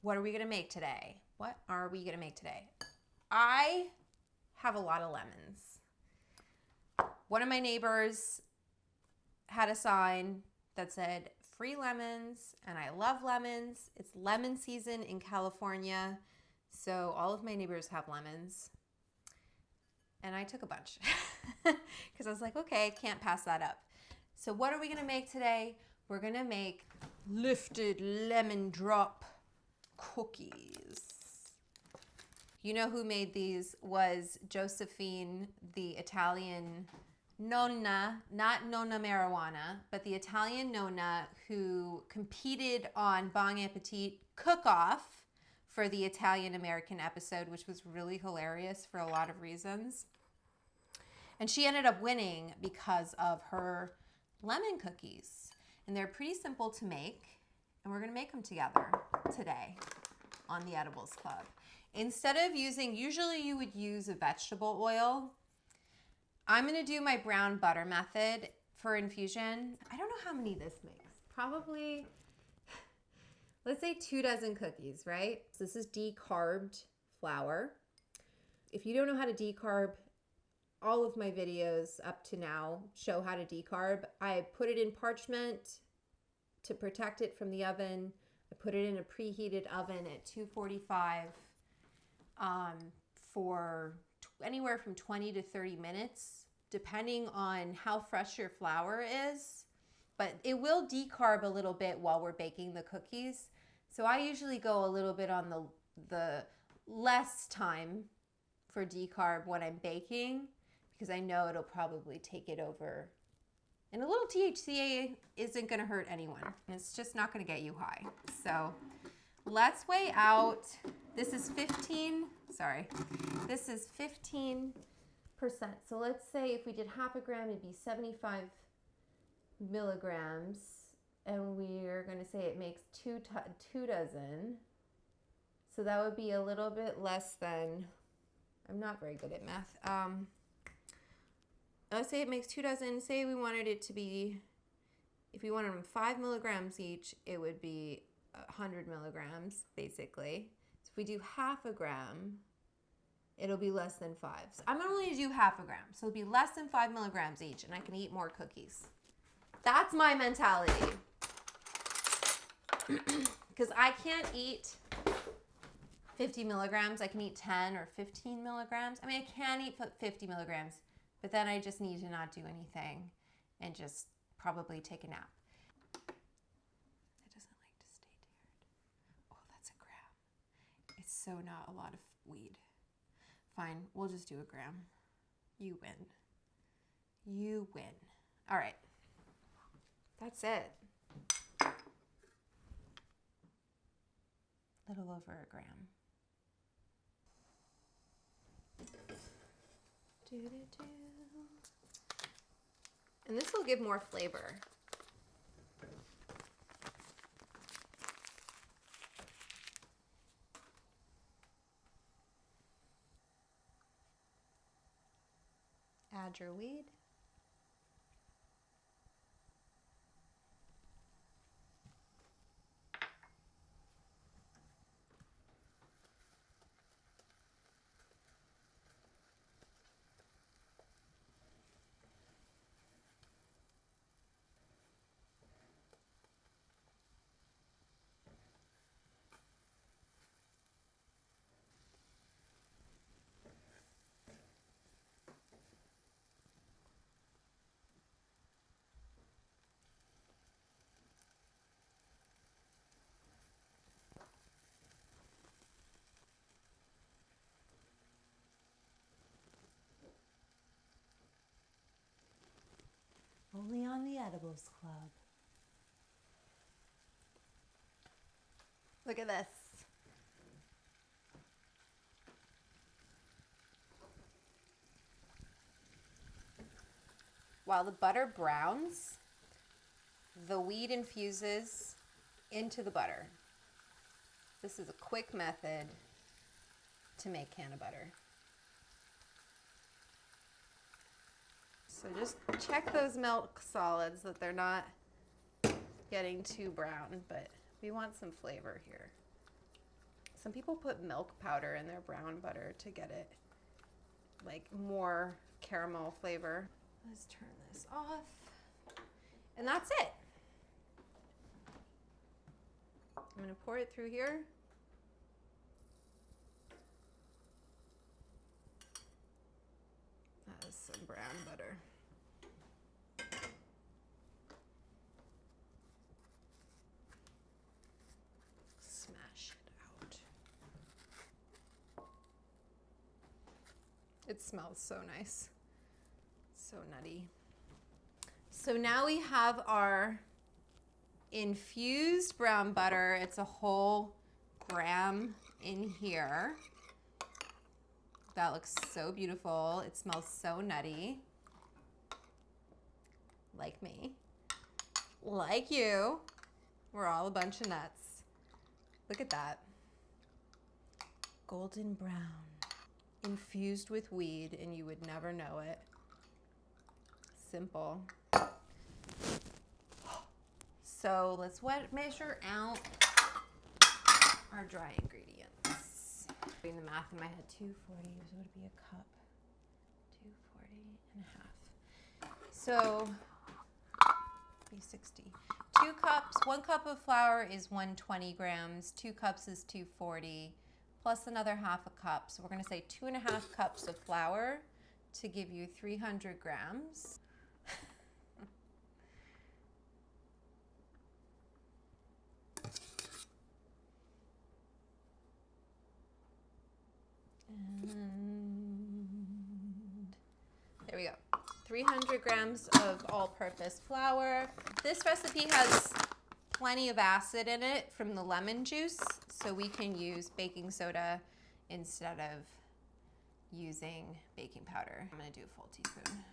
What are we gonna make today? What are we gonna make today? I have a lot of lemons. One of my neighbors had a sign that said free lemons, and I love lemons. It's lemon season in California, so all of my neighbors have lemons. And I took a bunch because I was like, okay, I can't pass that up. So what are we gonna make today? We're gonna make lifted Lemondrop cookies. You know who made these was Josephine, the Italian nonna, not nonna marijuana, but the Italian nonna who competed on Bon Appetit Cook-Off for the Italian American episode, which was really hilarious for a lot of reasons. And she ended up winning because of her lemon cookies. And they're pretty simple to make, and we're gonna make them together today on the Edibles Club. Instead of using, usually you would use a vegetable oil, I'm gonna do my brown butter method for infusion. I don't know how many this makes. Probably, let's say 2 dozen cookies, right? So this is decarbed flour. If you don't know how to decarb, all of my videos up to now show how to decarb. I put it in parchment to protect it from the oven. I put it in a preheated oven at 245 for anywhere from 20 to 30 minutes, depending on how fresh your flour is. But it will decarb a little bit while we're baking the cookies. So I usually go a little bit on the less time for decarb when I'm baking, because I know it'll probably take it over. And a little THCA isn't gonna hurt anyone. It's just not gonna get you high. So let's weigh out, this is 15%. So let's say if we did half a gram, it'd be 75 milligrams. And we're gonna say it makes 2 dozen. So that would be a little bit less than, I'm not very good at math. Let's say it makes 2 dozen. Say we wanted it to be, if we wanted them 5 milligrams each, it would be 100 milligrams, basically. So if we do half a gram, it'll be less than 5. So I'm only gonna do half a gram. So it'll be less than 5 milligrams each, and I can eat more cookies. That's my mentality. Because I can't eat 50 milligrams. I can eat 10 or 15 milligrams. I mean, I can eat 50 milligrams, but then I just need to not do anything and just probably take a nap. It doesn't like to stay dared. Oh, that's a gram. It's so not a lot of weed. Fine, we'll just do a gram. You win. You win. All right. That's it. Little over a gram. And this will give more flavor. Add your weed. Only on the Edibles Club. Look at this. While the butter browns, the weed infuses into the butter. This is a quick method to make canna butter. So just check those milk solids that they're not getting too brown, but we want some flavor here. Some people put milk powder in their brown butter to get it like more caramel flavor. Let's turn this off. And that's it. I'm gonna pour it through here. That is some brown butter. Smash it out. It smells so nice. So nutty. So now we have our infused brown butter. It's a whole gram in here. That looks so beautiful. It smells so nutty. Like me. Like you. We're all a bunch of nuts. Look at that. Golden brown. Infused with weed, and you would never know it. Simple. So let's measure out our dry ingredients. Doing the math in my head, 240 would be a cup. 240 and a half. So, 360. 2 cups, 1 cup of flour is 120 grams, 2 cups is 240, plus another half a cup. So we're gonna say 2.5 cups of flour to give you 300 grams. And there we go. 300 grams of all-purpose flour. This recipe has plenty of acid in it from the lemon juice, so we can use baking soda instead of using baking powder. I'm gonna do a full teaspoon.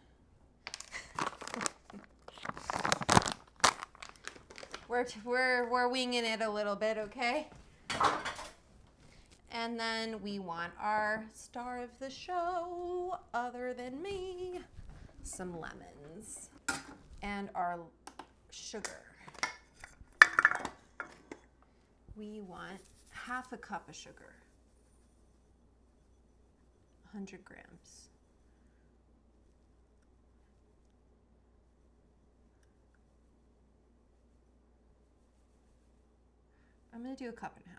We're winging it a little bit, okay? And then we want our star of the show, other than me, some lemons and our sugar. We want half a cup of sugar, 100 grams. I'm gonna do a cup and a half.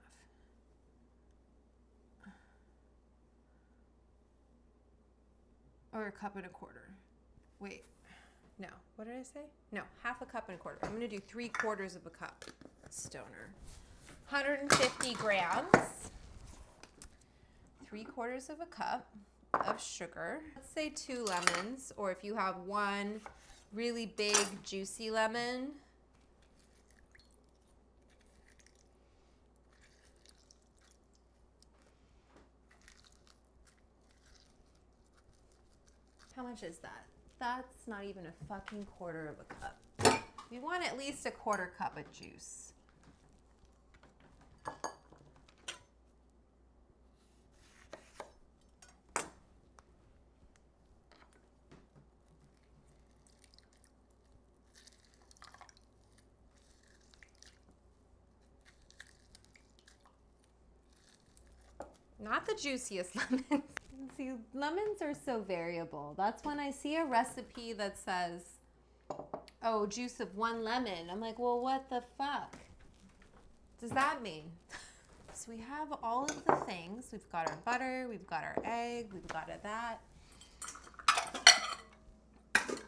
Or a cup and a quarter. Wait, no, what did I say? No, half a cup and a quarter. I'm gonna do 3/4 of a cup, stoner. 150 grams, 3/4 of a cup of sugar. Let's say 2 lemons, or if you have one really big, juicy lemon, how much is that? That's not even a fucking 1/4 of a cup. You want at least a 1/4 cup of juice. Not the juiciest lemons. See, lemons are so variable. That's when I see a recipe that says, oh, juice of 1 lemon. I'm like, well, what the fuck does that mean? So we have all of the things. We've got our butter, we've got our egg, we've got that.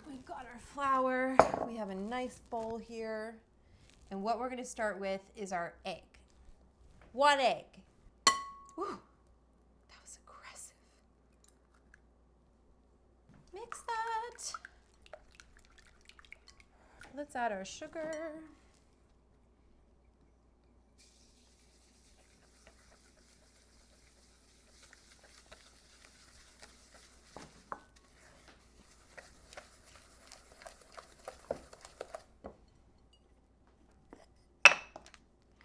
We've got our flour. We have a nice bowl here. And what we're gonna start with is our egg. 1 egg. Whew. Mix that. Let's add our sugar.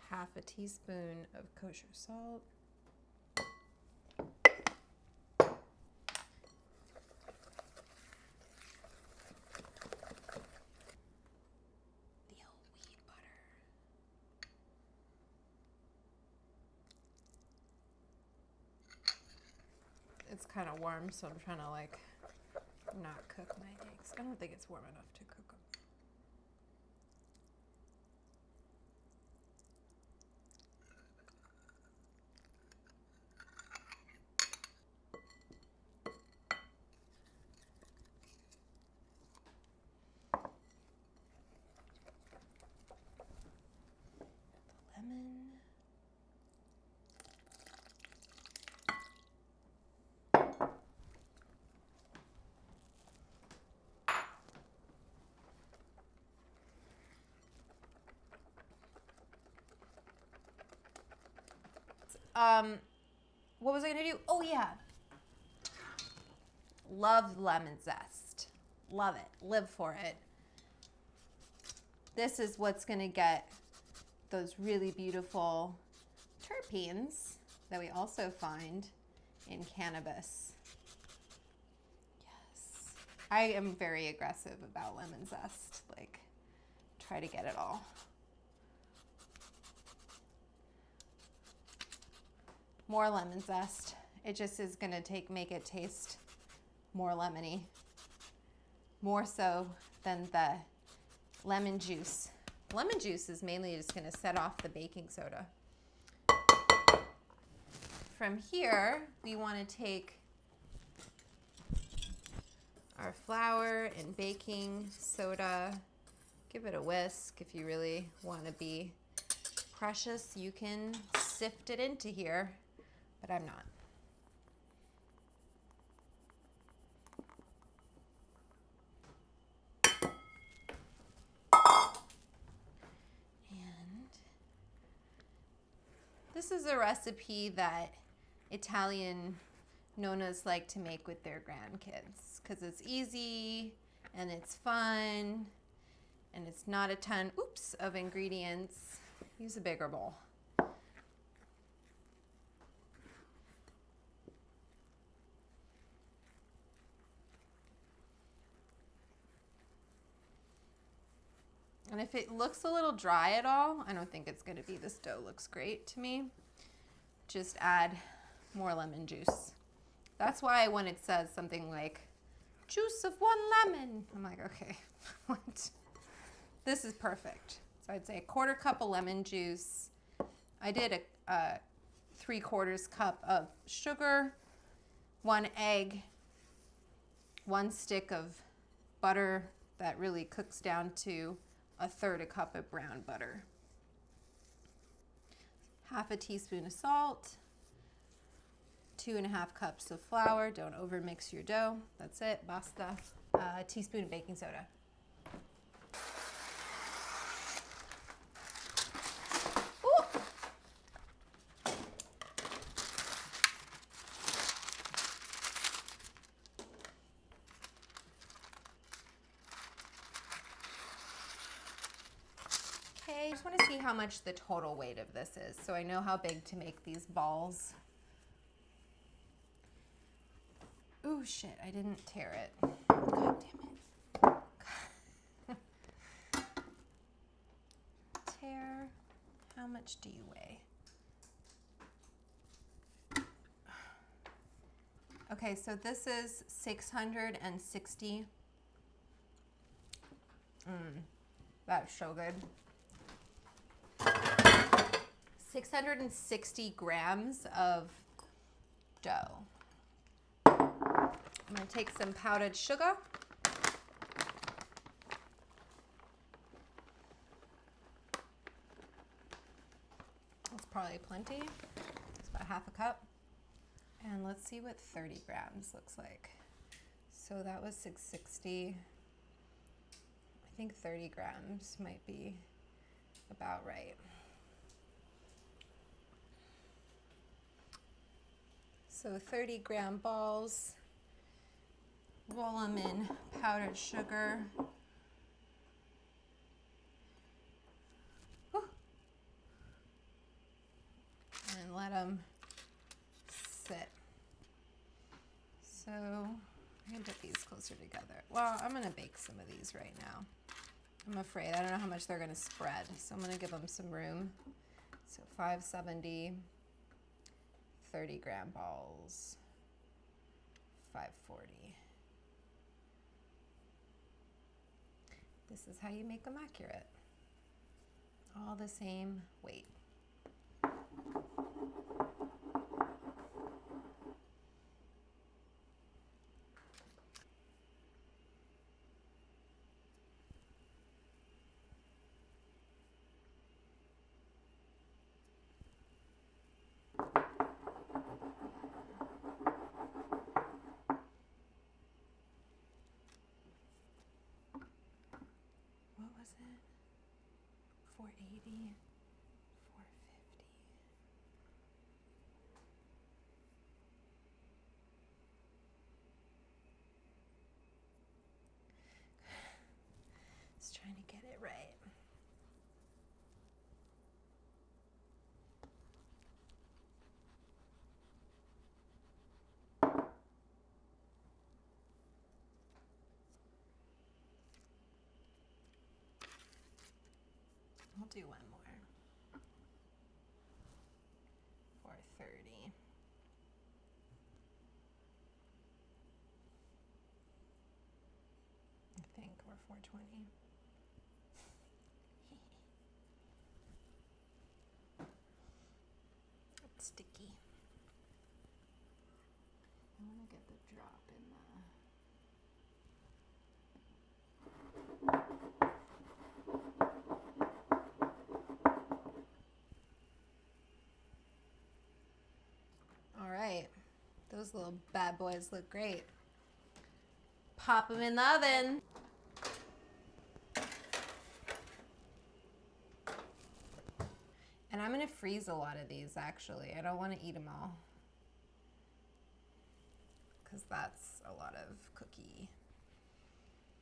Half a teaspoon of kosher salt. kind of warm, so I'm trying to like not cook my eggs. I don't think it's warm enough to cook them. Lemon. What was I gonna do? Oh yeah. Love lemon zest. Love it. Live for it. This is what's gonna get those really beautiful terpenes that we also find in cannabis. Yes. I am very aggressive about lemon zest. Like, try to get it all. More lemon zest. It just is gonna make it taste more lemony. More so than the lemon juice. Lemon juice is mainly just gonna set off the baking soda. From here, we wanna take our flour and baking soda. Give it a whisk. If you really wanna be precious, you can sift it into here. But I'm not. And this is a recipe that Italian nonas like to make with their grandkids because it's easy and it's fun and it's not a ton, of ingredients. Use a bigger bowl. And if it looks a little dry at all, I don't think it's gonna be. This dough looks great to me. Just add more lemon juice. That's why when it says something like, juice of 1 lemon, I'm like, okay, what? This is perfect. So I'd say 1/4 cup of lemon juice. I did a 3/4 cup of sugar, 1 egg, 1 stick of butter that really cooks down to 1/3 cup of brown butter, 1/2 teaspoon of salt, 2.5 cups of flour. Don't overmix your dough. That's it, basta. A teaspoon of baking soda. Ooh. I just want to see how much the total weight of this is so I know how big to make these balls. Ooh, shit, I didn't tear it. God damn it. Tear. How much do you weigh? Okay, so this is 660. That's so good. 660 grams of dough. I'm gonna take some powdered sugar. That's probably plenty. It's about 1/2 cup. And let's see what 30 grams looks like. So that was 660. I think 30 grams might be about right. So 30-gram balls, roll them in powdered sugar. Whew. And let them sit. So I'm gonna put these closer together. Well, I'm gonna bake some of these right now. I'm afraid, I don't know how much they're gonna spread, so I'm gonna give them some room. So 570. 30-gram balls. 540. This is how you make them accurate. All the same weight. What was it? 480, 450. Just trying to get it right. We'll do one more. 430. I think, or 420. It's sticky. I want to get the drop in the... All right, those little bad boys look great. Pop them in the oven. And I'm gonna freeze a lot of these actually. I don't wanna eat them all, because that's a lot of cookie.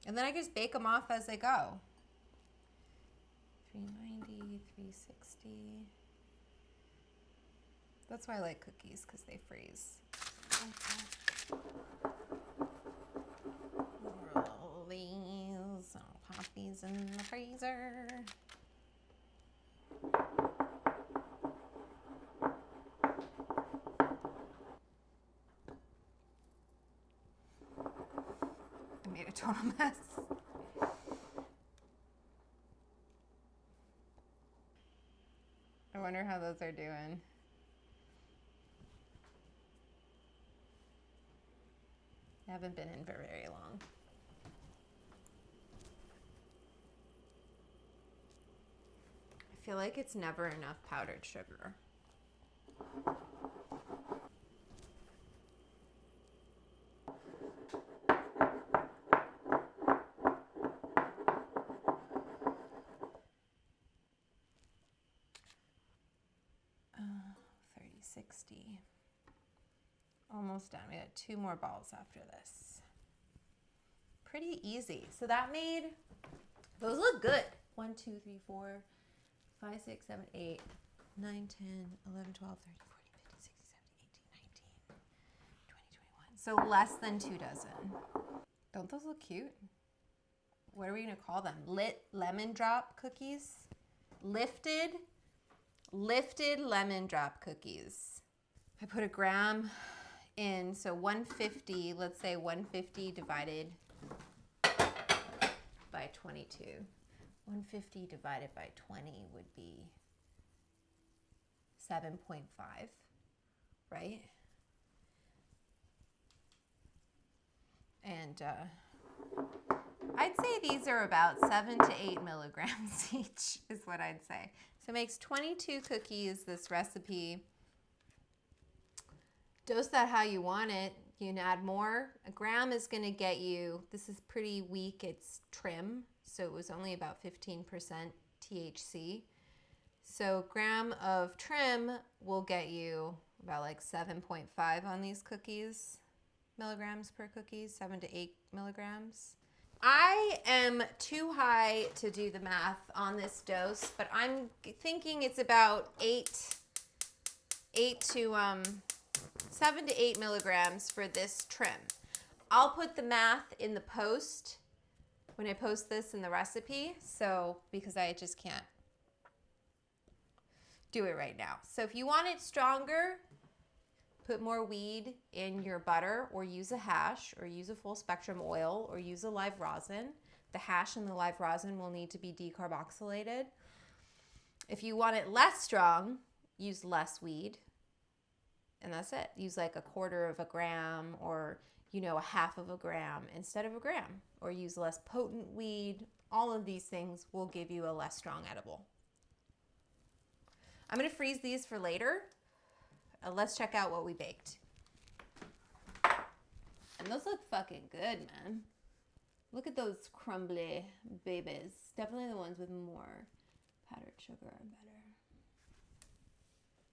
And then I just bake them off as they go. 390, 360. That's why I like cookies, because they freeze. Roll these, I'll pop these in the freezer. I made a total mess. I wonder how those are doing. I haven't been in for very long. I feel like it's never enough powdered sugar. Almost done. We got 2 more balls after this. Pretty easy. So that made, those look good. 1, 2, 3, 4, 5, 6, 7, 8, 9, 10, 11, 12, 13, 14, 15, 16, 17, 18, 19, 20, 21. So less than 2 dozen. Don't those look cute? What are we gonna call them? Lemondrop cookies? Lifted Lemondrop cookies. I put a gram in, so 150, let's say 150 divided by 22. 150 divided by 20 would be 7.5, right? And I'd say these are about 7 to 8 milligrams each, is what I'd say. So it makes 22 cookies, this recipe. Dose that how you want it. You can add more. A gram is gonna get you, this is pretty weak, it's trim, so it was only about 15% THC. So a gram of trim will get you about like 7.5 on these cookies, milligrams per cookie, 7 to 8 milligrams. I am too high to do the math on this dose, but I'm thinking it's about 7 to 8 milligrams for this trim. I'll put the math in the post when I post this in the recipe, so because I just can't do it right now. So if you want it stronger, Put more weed in your butter, or use a hash, or use a full spectrum oil, or use a live rosin. The hash and the live rosin will need to be decarboxylated. If you want it less strong, use less weed. And that's it. Use like 1/4 of a gram, or, you know, 1/2 of a gram instead of a gram. Or use less potent weed. All of these things will give you a less strong edible. I'm going to freeze these for later. Let's check out what we baked. And those look fucking good, man. Look at those crumbly babies. Definitely the ones with more powdered sugar are better.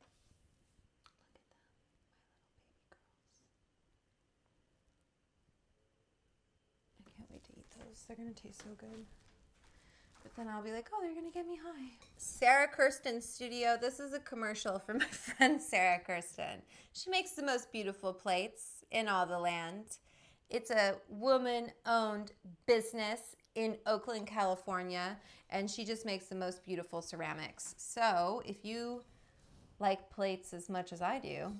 Look at them, my little baby girls. I can't wait to eat those. They're going to taste so good. But then I'll be like, oh, they're going to get me high. Sarah Kirsten's studio. This is a commercial for my friend Sarah Kirsten. She makes the most beautiful plates in all the land. It's a woman-owned business in Oakland, California, and she just makes the most beautiful ceramics. So if you like plates as much as I do,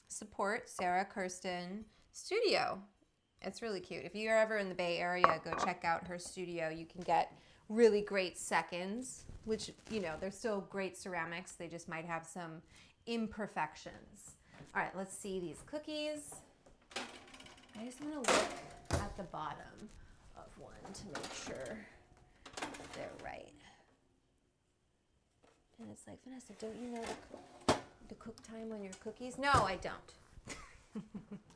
support Sarah Kirsten Studio. It's really cute. If you're ever in the Bay Area, go check out her studio. You can get really great seconds, which, you know, they're still great ceramics. They just might have some imperfections. All right, let's see these cookies. I just want to look at the bottom of one to make sure they're right. And it's like, Vanessa, don't you know the cook time on your cookies? No, I don't.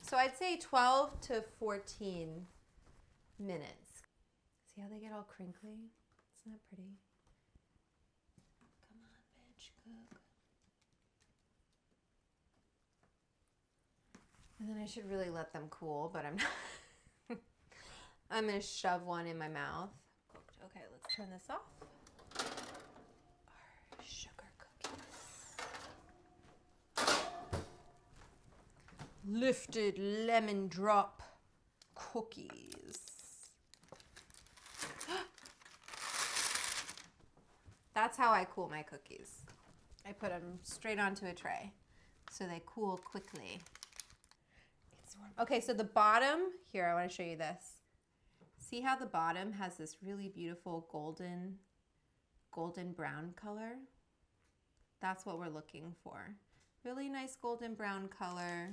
So I'd say 12 to 14 minutes. See how they get all crinkly? Isn't that pretty? Come on, bitch, cook. And then I should really let them cool, but I'm not. I'm going to shove one in my mouth. Okay, let's turn this off. Our sugar cookies. Lifted Lemondrop cookies. That's how I cool my cookies. I put them straight onto a tray so they cool quickly. It's warm. Okay, so the bottom, here, I want to show you this. See how the bottom has this really beautiful golden brown color? That's what we're looking for. Really nice golden brown color.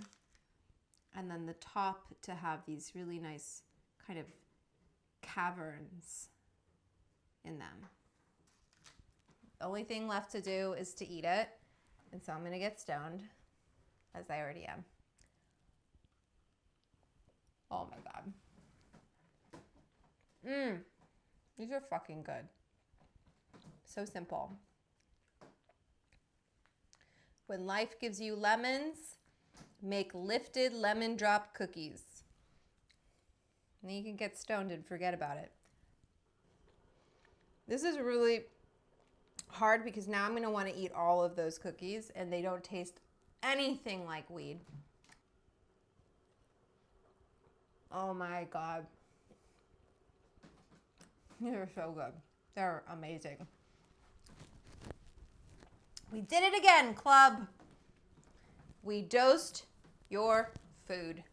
And then the top to have these really nice kind of caverns in them. The only thing left to do is to eat it. And so I'm going to get stoned, as I already am. Oh my God. These are fucking good. So simple. When life gives you lemons, make lifted Lemondrop cookies. And then you can get stoned and forget about it. This is really hard because now I'm going to want to eat all of those cookies and they don't taste anything like weed. Oh my God. They're so good. They're amazing. We did it again, club. We dosed your food.